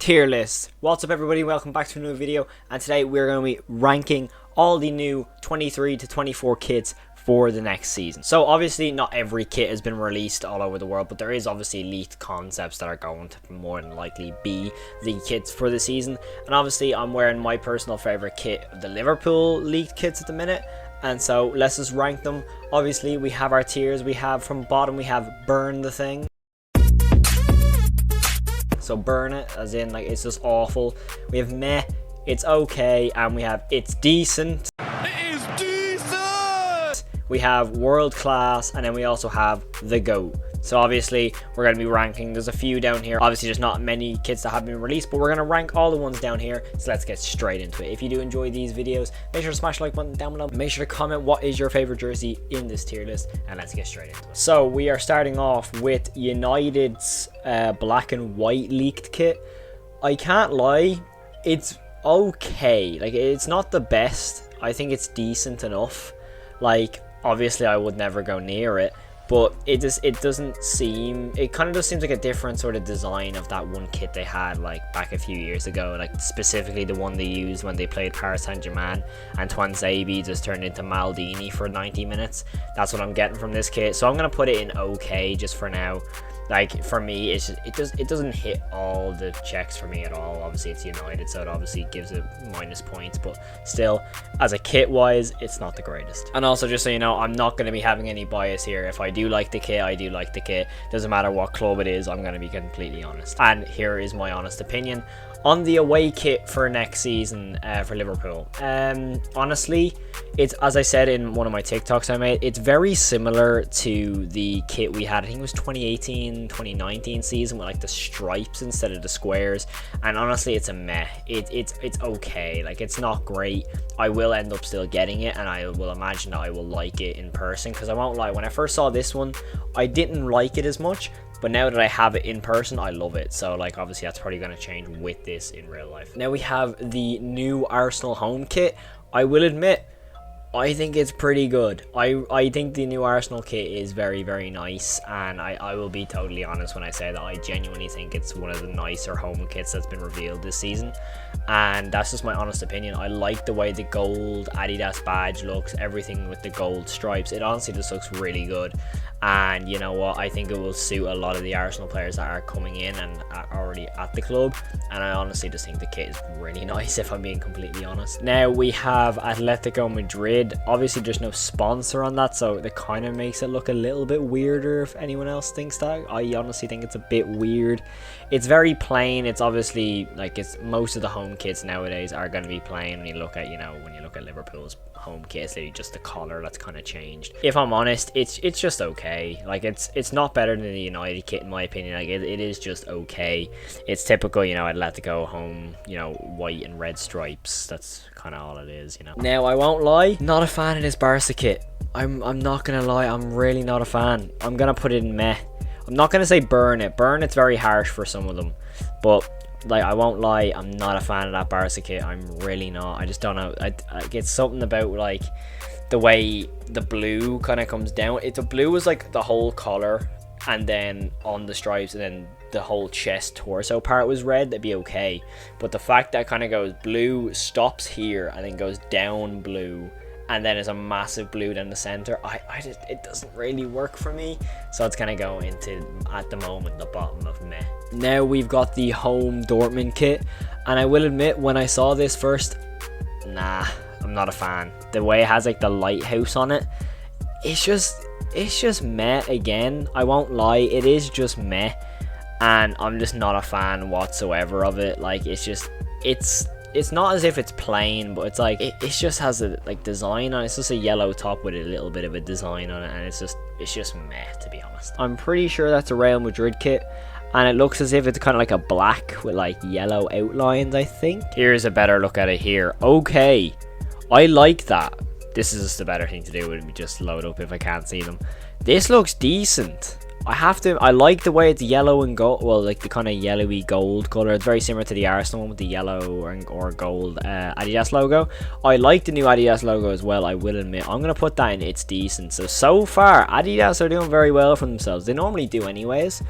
Tier list. What's up everybody, welcome back to another video, and today we're going to be ranking all the new 23 to 24 kits for the next season. So obviously not every kit has been released all over the world, but there is obviously leaked concepts that are going to more than likely be the kits for the season. And obviously I'm wearing my personal favorite kit, the Liverpool leaked kits at the minute, and so let's just rank them. Obviously we have our tiers. We have from bottom, we have burn the thing. So burn it, as in like it's just awful. We have meh, it's okay, and we have it's decent. It is decent! We have world class, and then we also have the GOAT. So obviously we're going to be ranking, there's a few down here. Obviously there's not many kits that have been released, but we're going to rank all the ones down here. So let's get straight into it. If you do enjoy these videos, make sure to smash the like button down below. Make sure to comment what is your favorite jersey in this tier list, and let's get straight into it. So we are starting off with United's black and white leaked kit. I can't lie, it's okay. Like, it's not the best. I think it's decent enough. Like, obviously I would never go near it, but it doesn't seem, it kind of just seems like a different sort of design of that one kit they had like back a few years ago, like specifically the one they used when they played Paris Saint-Germain and Tuanzebe just turned into Maldini for 90 minutes. That's what I'm getting from this kit, so I'm gonna put it in okay just for now. Like, for me, it's just, it doesn't hit all the checks for me at all. Obviously it's United, so it obviously gives it minus points, but still, as a kit wise, it's not the greatest. And also, just so you know, I'm not going to be having any bias here. If I do like the kit, I do like the kit. Doesn't matter what club it is, I'm going to be completely honest. And here is my honest opinion on the away kit for next season for Liverpool. Honestly, it's, as I said in one of my TikToks I made, it's very similar to the kit we had, I think it was 2018-2019 season, with like the stripes instead of the squares. And honestly, it's a meh. It's okay. Like, it's not great. I will end up still getting it, and I will imagine that I will like it in person, because I won't lie, when I first saw this one, I didn't like it as much. But now that I have it in person, I love it. So, like, obviously that's probably going to change with this in real life. Now we have the new Arsenal home kit. I will admit, I think it's pretty good. I think the new Arsenal kit is very, very nice. And I will be totally honest when I say that I genuinely think it's one of the nicer home kits that's been revealed this season. And that's just my honest opinion. I like the way the gold Adidas badge looks, everything with the gold stripes. It honestly just looks really good. And you know what, I think it will suit a lot of the Arsenal players that are coming in and are already at the club. And I honestly just think the kit is really nice, if I'm being completely honest. Now we have Atletico Madrid. Obviously there's no sponsor on that, so that kind of makes it look a little bit weirder if anyone else thinks that. I honestly think it's a bit weird. It's very plain. It's obviously like, it's most of the home kits nowadays are going to be plain. When you look at, you know, when you look at Liverpool's home kit, it's literally just the color that's kind of changed. If I'm honest, it's just okay. Like, it's not better than the United kit in my opinion. Like, it is just okay. It's typical, you know, Atletico home, you know, white and red stripes. That's kind of all it is, you know. Now I won't lie, not a fan of this Barca kit. I'm not gonna lie, I'm really not a fan. I'm gonna put it in meh. I'm not gonna say burn it. Burn it's very harsh for some of them, but like, I won't lie, I'm not a fan of that Barca kit. I'm really not. I just don't know. I get something about like the way the blue kind of comes down. The blue is like the whole collar, and then on the stripes, and then the whole chest torso part was red, that'd be okay. But the fact that kind of goes blue, stops here, and then goes down blue, and then there's a massive blue down the center, I just, it doesn't really work for me. So it's gonna go into, at the moment, the bottom of meh. Now we've got the home Dortmund kit, and I will admit, when I saw this first, nah, I'm not a fan. The way it has like the lighthouse on it, it's just meh again. I won't lie, it is just meh, and I'm just not a fan whatsoever of it. Like, it's not as if it's plain, but it's like, it just has a like design on it. It's just a yellow top with a little bit of a design on it, and it's just meh, to be honest. I'm pretty sure that's a Real Madrid kit, and it looks as if it's kind of like a black with like yellow outlines, I think. Here's a better look at it here. Okay, I like that. This is just a better thing to do, would be just load up if I can't see them. This looks decent. I like the way it's yellow and gold, well, like the kind of yellowy gold color. It's very similar to the Arsenal one with the yellow or gold Adidas logo. I like the new Adidas logo as well, I will admit. I'm going to put that in it's decent. So far, Adidas are doing very well for themselves. They normally do anyways.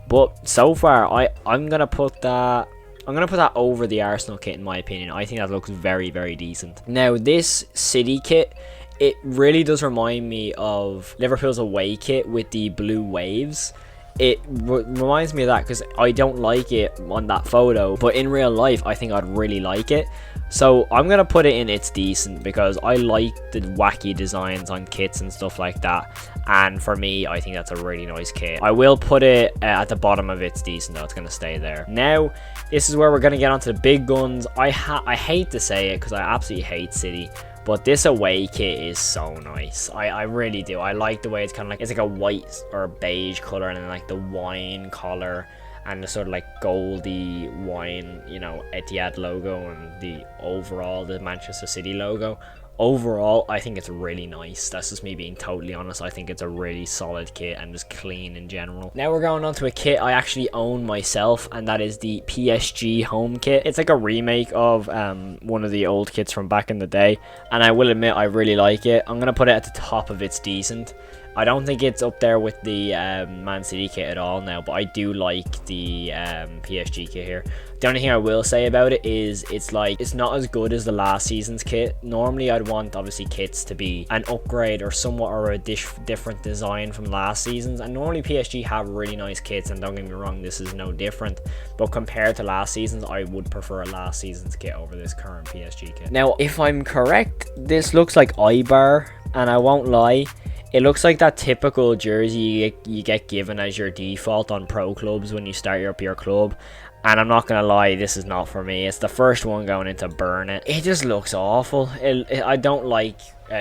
But so far, I'm going to put that I'm going to put that over the Arsenal kit in my opinion. I think that looks very, very decent. Now, this City kit, it really does remind me of Liverpool's away kit with the blue waves. It reminds me of that because I don't like it on that photo, but in real life I think I'd really like it. So I'm gonna put it in it's decent because I like the wacky designs on kits and stuff like that, and for me I think that's a really nice kit. I will put it at the bottom of it's decent though. It's gonna stay there. Now this is where we're gonna get onto the big guns. I hate to say it because I absolutely hate City, but this away kit is so nice. I really do. I like the way it's kind of like, it's like a white or beige color, and then like the wine color and the sort of like goldy wine, you know, Etihad logo, and the overall the Manchester City logo. Overall, I think it's really nice. That's just me being totally honest. I think it's a really solid kit and just clean in general. Now we're going on to a kit I actually own myself, and that is the PSG home kit. It's like a remake of one of the old kits from back in the day, and I will admit I really like it. I'm going to put it at the top of it's decent. I don't think it's up there with the Man City kit at all now, but I do like the PSG kit here. The only thing I will say about it is it's not as good as the last season's kit. Normally I'd want obviously kits to be an upgrade or somewhat or a different design from last season's, and normally PSG have really nice kits, and don't get me wrong, this is no different, but compared to last season's, I would prefer last season's kit over this current PSG kit. Now if I'm correct, this looks like Ibar, and I won't lie, it looks like that typical jersey you get given as your default on pro clubs when you start up your club. And I'm not going to lie, this is not for me. It's the first one going into burn it. It just looks awful. I don't like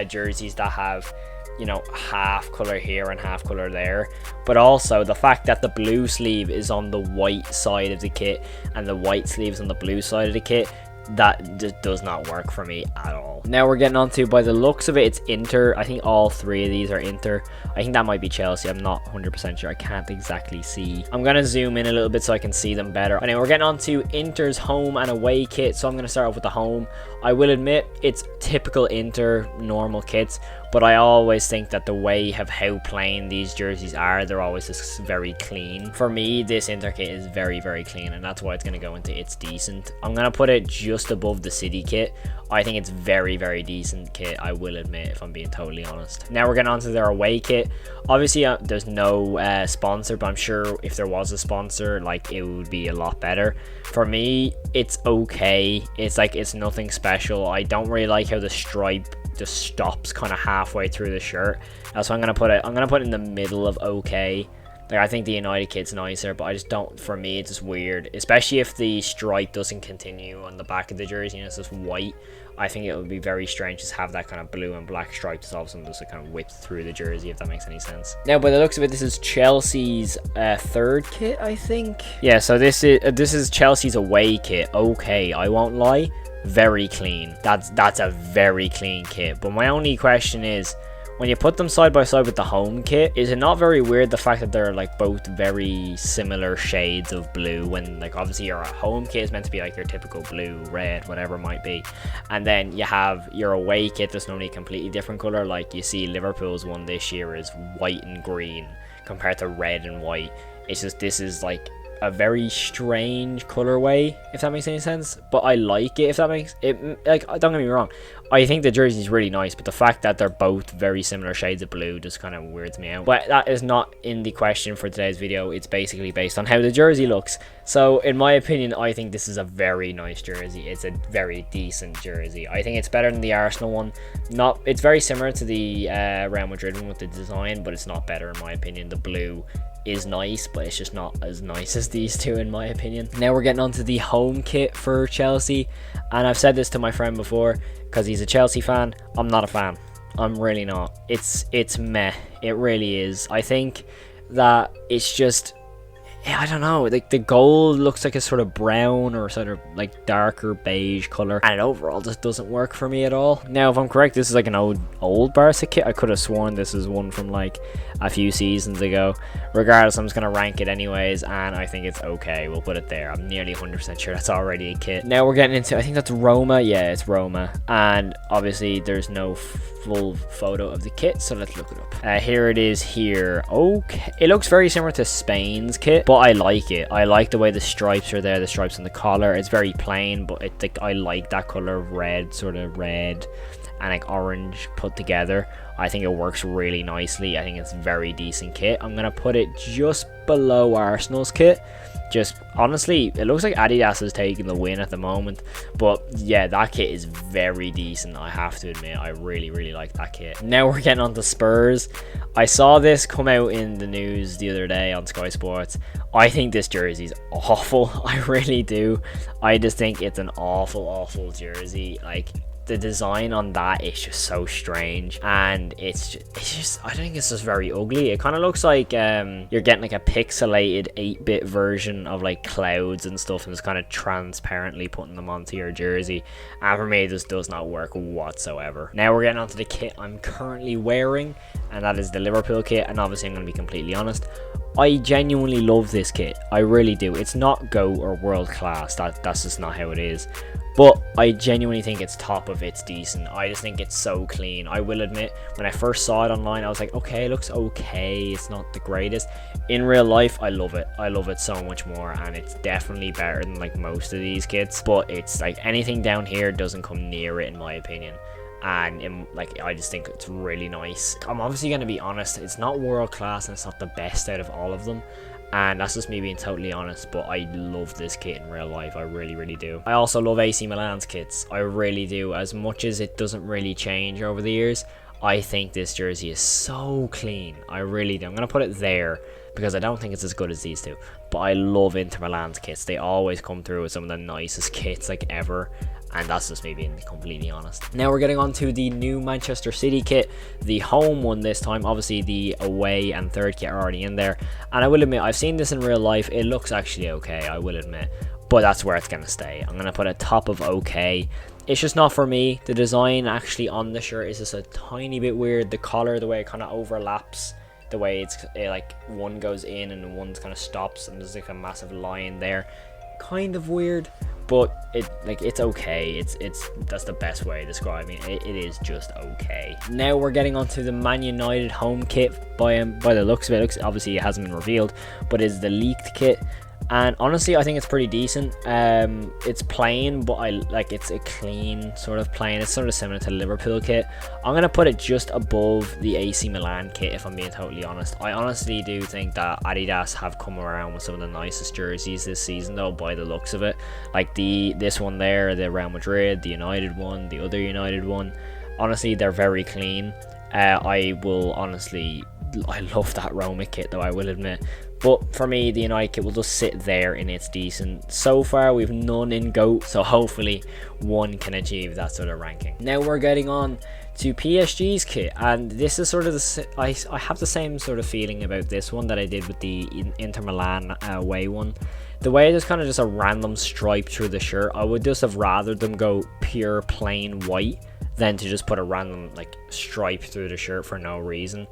jerseys that have, you know, half color here and half color there. But also the fact that the blue sleeve is on the white side of the kit and the white sleeves on the blue side of the kit, that just does not work for me at all. Now we're getting on to, by the looks of it, it's Inter. I think all three of these are Inter. I think that might be Chelsea. I'm not 100% sure. I can't exactly see. I'm going to zoom in a little bit so I can see them better. Anyway, we're getting on to Inter's home and away kit. So I'm going to start off with the home. I will admit it's typical Inter normal kits, but I always think that the way of how plain these jerseys are, they're always just very clean. For me, this Inter kit is very, very clean, and that's why it's going to go into it's decent. I'm going to put it just above the City kit. I think it's very, very decent kit, I will admit, if I'm being totally honest. Now we're getting on to their away kit. Obviously, there's no sponsor, but I'm sure if there was a sponsor, like, it would be a lot better. For me, it's okay. It's nothing special. I don't really like how the stripe just stops kind of halfway through the shirt. That's why I'm gonna put it in the middle of okay. Like, I think the United kit's nicer, but I just don't, for me, it's just weird. Especially if the stripe doesn't continue on the back of the jersey and it's just white. I think it would be very strange to have that kind of blue and black stripe just all of a sudden just kind of whip through the jersey, if that makes any sense. Now, by the looks of it, this is Chelsea's third kit, I think. Yeah, so this is Chelsea's away kit. Okay, I won't lie, very clean. That's a very clean kit. But my only question is, when you put them side by side with the home kit, is it not very weird the fact that they're like both very similar shades of blue, when like obviously your home kit is meant to be like your typical blue, red, whatever it might be, and then you have your away kit that's normally a completely different color. Like you see Liverpool's one this year is white and green compared to red and white. It's just, this is like a very strange colorway, if that makes any sense, but I like it, if that makes it, like, don't get me wrong, I think the jersey is really nice, but the fact that they're both very similar shades of blue just kind of weirds me out. But that is not in the question for today's video. It's basically based on how the jersey looks. So in my opinion, I think this is a very nice jersey. It's a very decent jersey. I think it's better than the Arsenal one. It's very similar to the Real Madrid one with the design, but it's not better in my opinion. The blue is nice, but it's just not as nice as these two in my opinion. Now we're getting on to the home kit for Chelsea, and I've said this to my friend before because he's a Chelsea fan. I'm not a fan. I'm really not. It's meh. It really is. I think that it's just, I don't know, like the gold looks like a sort of brown or sort of like darker beige color, and it overall just doesn't work for me at all. Now if I'm correct, this is like an old Barca kit. I could have sworn this is one from like a few seasons ago. Regardless, I'm just gonna rank it anyways, and I think it's okay. We'll put it there. I'm nearly 100% sure that's already a kit. Now we're getting into, I think that's Roma. Yeah, it's Roma, and obviously there's no full photo of the kit, so let's look it up. Here it is here. Okay, it looks very similar to Spain's kit, but but I like it. I like the way the stripes are there, the stripes on the collar. It's very plain, but it's like, I like that color of red, sort of red and like orange put together. I think it works really nicely. I think it's a very decent kit. I'm gonna put it just below Arsenal's kit. Just honestly, it looks like Adidas is taking the win at the moment, but yeah, that kit is very decent. I have to admit, I really like that kit. Now we're getting on to Spurs. I saw this come out in the news the other day on Sky Sports. I think this jersey's awful. I really do. I just think it's an awful jersey. Like, the design on that is just so strange, and it's just I think it's just very ugly. It kind of looks like you're getting like a pixelated 8-bit version of like clouds and stuff, and just kind of transparently putting them onto your jersey, and for me, this does not work whatsoever. Now we're getting onto the kit I'm currently wearing, and that is the Liverpool kit. And obviously, I'm going to be completely honest, I genuinely love this kit. I really do. It's not GOAT or world class. That's just not how it is. But I genuinely think it's top of it's decent. I just think it's so clean. I will admit, when I first saw it online, I was like, okay, it looks okay. It's not the greatest. In real life, I love it. I love it so much more, and it's definitely better than like most of these kits. But it's like anything down here doesn't come near it in my opinion. And like, I just think it's really nice. I'm obviously going to be honest, it's not world class and it's not the best out of all of them, and that's just me being totally honest, but I love this kit in real life. I really do. I also love AC Milan's kits. I really do. As much as it doesn't really change over the years, I think this jersey is so clean. I really do. I'm going to put it there because I don't think it's as good as these two, but I love Inter Milan's kits. They always come through with some of the nicest kits like ever, and that's just me being completely honest. Now we're getting on to the new Manchester City kit, the home one this time. Obviously the away and third kit are already in there, and I will admit, I've seen this in real life. It looks actually okay, I will admit, but that's where it's going to stay. I'm going to put a top of okay. It's just not for me. The design actually on the shirt is just a tiny bit weird. The collar, the way it kind of overlaps, the way it's like one goes in and one kind of stops, and there's like a massive line there, kind of weird. But it's okay. It's that's the best way of describing it. It is just okay. Now we're getting onto the Man United home kit. By the looks of it, obviously it hasn't been revealed, but it's the leaked kit. And honestly, I think it's pretty decent. It's plain, but it's a clean sort of plain. It's sort of similar to the Liverpool kit. I'm gonna put it just above the AC Milan kit, if I'm being totally honest. I honestly do think that Adidas have come around with some of the nicest jerseys this season, though, by the looks of it. Like this one there, the Real Madrid, the United one, the other United one. Honestly, they're very clean. I love that Roma kit, though, I will admit. But for me, the United kit will just sit there and it's decent. So far, we've none in GOAT, so hopefully one can achieve that sort of ranking. Now we're getting on to PSG's kit, and this is sort of I have the same sort of feeling about this one that I did with the Inter Milan away one. The way there's kind of just a random stripe through the shirt, I would just have rather them go pure plain white than to just put a random like stripe through the shirt for no reason.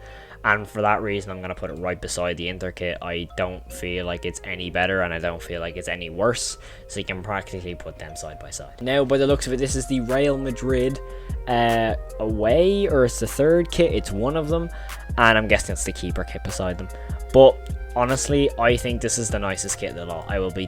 And for that reason, I'm going to put it right beside the Inter kit. I don't feel like it's any better, and I don't feel like it's any worse. So you can practically put them side by side. Now, by the looks of it, this is the Real Madrid away, or it's the third kit. It's one of them, and I'm guessing it's the keeper kit beside them. But honestly, I think this is the nicest kit of the lot. I will be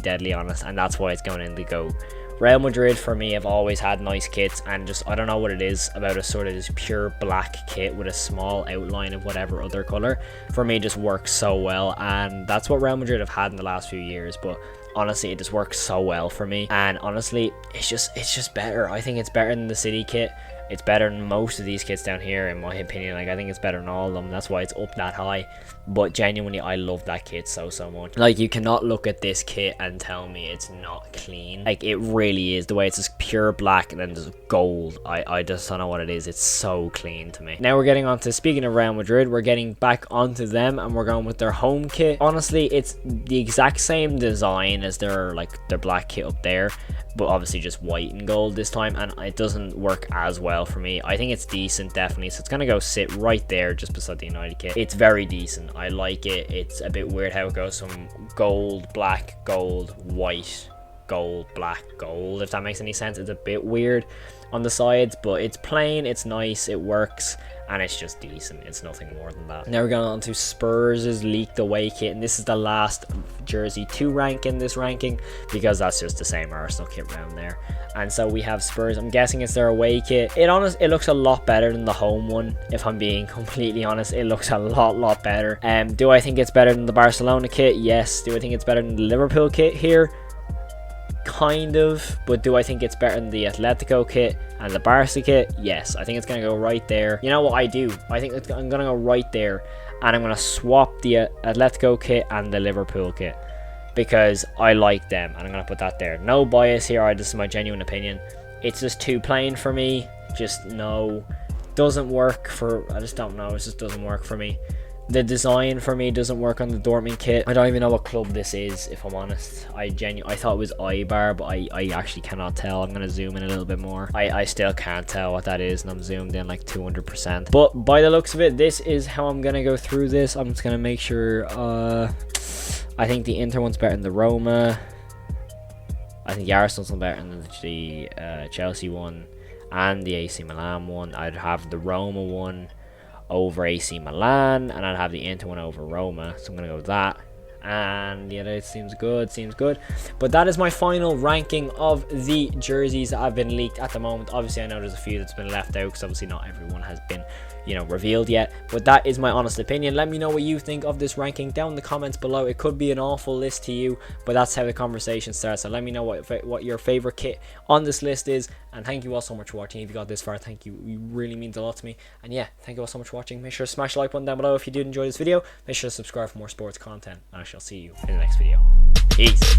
deadly honest, and that's why it's going in the GOAT. Real Madrid for me have always had nice kits, and just I don't know what it is about a sort of this pure black kit with a small outline of whatever other color, for me just works so well, and that's what Real Madrid have had in the last few years. But honestly, it just works so well for me, and honestly, it's just better. I think it's better than the City kit. It's better than most of these kits down here, in my opinion. Like, I think it's better than all of them. That's why it's up that high. But genuinely, I love that kit so much. Like, you cannot look at this kit and tell me it's not clean. Like, it really is. The way it's just pure black and then there's gold. I just don't know what it is. It's so clean to me. Now we're getting on to, speaking of Real Madrid, we're getting back onto them, and we're going with their home kit. Honestly, it's the exact same design as their black kit up there, but obviously just white and gold this time, and it doesn't work as well for me. I think it's decent, definitely, so it's gonna go sit right there just beside the United kit. It's very decent. I like it. It's a bit weird how it goes from gold, black, gold, white, gold, black, gold, if that makes any sense. It's a bit weird on the sides, but it's plain, it's nice, it works, and it's just decent. It's nothing more than that. Now we're going on to Spurs' leaked away kit, and this is the last jersey to rank in this ranking because that's just the same Arsenal kit round there. And so we have Spurs. I'm guessing it's their away kit. It looks a lot better than the home one. If I'm being completely honest, it looks a lot better. Do I think it's better than the Barcelona kit? Yes. Do I think it's better than the Liverpool kit here? Kind of. But do I think it's better than the Atletico kit and the Barca kit? Yes. I think it's going to go right there. You know what I do? I think I'm going to go right there, and I'm going to swap the Atletico kit and the Liverpool kit, because I like them, and I'm going to put that there. No bias here, this is my genuine opinion. It's just too plain for me. Just no. Doesn't work for, I just don't know, it just doesn't work for me. The design for me doesn't work on the Dortmund kit. I don't even know what club this is, if I'm honest. I thought it was Eibar, but I actually cannot tell. I'm going to zoom in a little bit more. I still can't tell what that is, and I'm zoomed in like 200%. But by the looks of it, this is how I'm going to go through this. I'm just going to make sure, I think the Inter one's better than the Roma. I think the Arsenal's one better than the Chelsea one and the AC Milan one. I'd have the Roma one over AC Milan, and I'd have the Inter one over Roma. So I'm going to go with that. And yeah, it seems good, but that is my final ranking of the jerseys that have been leaked at the moment. Obviously I know there's a few that's been left out because obviously not everyone has been, you know, revealed yet, but that is my honest opinion. Let me know what you think of this ranking down in the comments below. It could be an awful list to you, but that's how the conversation starts. So let me know what your favorite kit on this list is, and thank you all so much for watching. If you got this far, thank you. It really means a lot to me. And yeah, thank you all so much for watching. Make sure to smash the like button down below if you did enjoy this video. Make sure to subscribe for more sports content, and I shall see you in the next video. Peace.